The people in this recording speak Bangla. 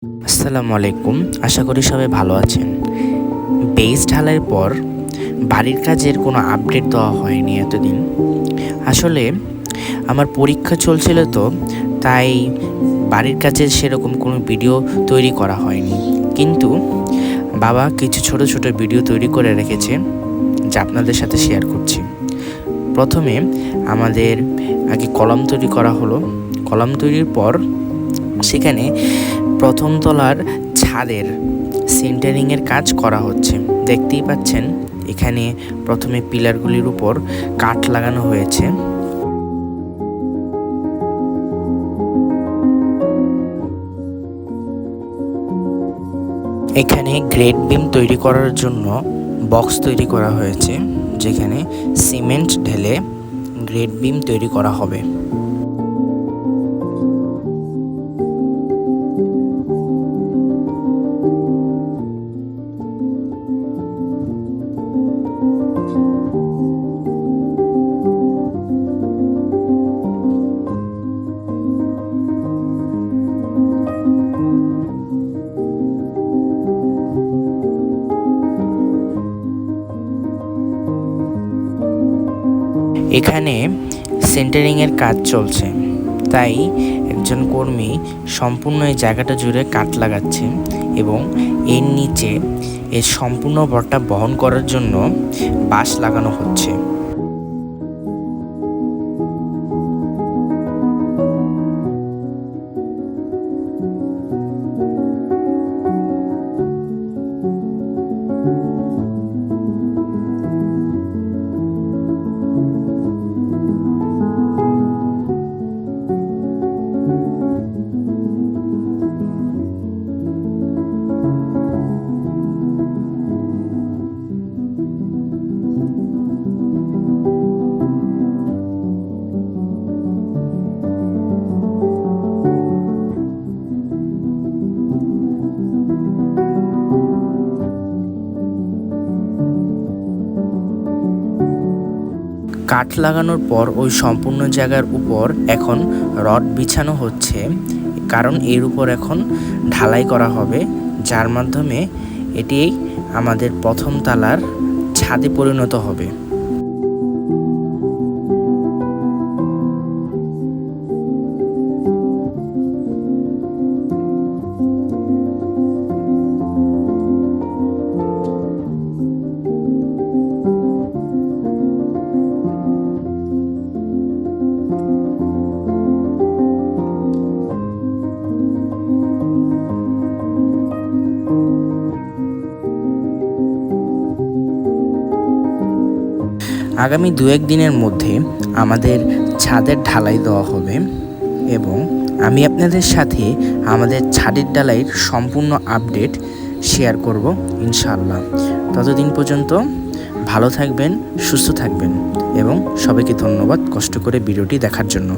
আসসালামু আলাইকুম। আশা করি সবাই ভালো আছেন। বেস ঢালাইয়ের পর বাড়ির কাজের কোনো আপডেট দেওয়া হয়নি এতদিন। আসলে আমার পরীক্ষা চলছিল তো, তাই বাড়ির কাজের সেরকম কোনো ভিডিও তৈরি করা হয়নি। কিন্তু বাবা কিছু ছোট ছোট ভিডিও তৈরি করে রেখেছে, যা আপনাদের সাথে শেয়ার করছি। প্রথমে আমাদের আগে কলাম তৈরি করা হলো। কলাম তৈরির পর সেখানে প্রথম তলার ছাদের সেন্টারিংয়ের কাজ করা হচ্ছে। দেখতেই পাচ্ছেন এখানে প্রথমে পিলারগুলির উপর কাঠ লাগানো হয়েছে। এখানে গ্রেড বিম তৈরি করার জন্য বক্স তৈরি করা হয়েছে, যেখানে সিমেন্ট ঢেলে গ্রেড বিম তৈরি করা হবে। এখানে সেন্টারিংয়ের কাজ চলছে, তাই একজন কর্মী সম্পূর্ণ এই জায়গাটা জুড়ে কাঠ লাগাচ্ছে এবং এর নিচে এর সম্পূর্ণ ভরটা বহন করার জন্য বাঁশ লাগানো হচ্ছে। কাঠ লাগানোর পর ওই সম্পূর্ণ জায়গার উপর এখন রড বিছানো হচ্ছে, কারণ এর উপর এখন ঢালাই করা হবে, যার মাধ্যমে এটি আমাদের প্রথম তলার ছাদে পরিণত হবে। আগামী 2-1 দিনের মধ্যে আমাদের ছাদের ঢালাই দেওয়া হবে এবং আমি আপনাদের সাথে আমাদের ছাদের ঢালাইয়ের সম্পূর্ণ আপডেট শেয়ার করব ইনশাআল্লাহ। ততদিন পর্যন্ত ভালো থাকবেন, সুস্থ থাকবেন এবং সবাইকে ধন্যবাদ কষ্ট করে ভিডিওটি দেখার জন্য।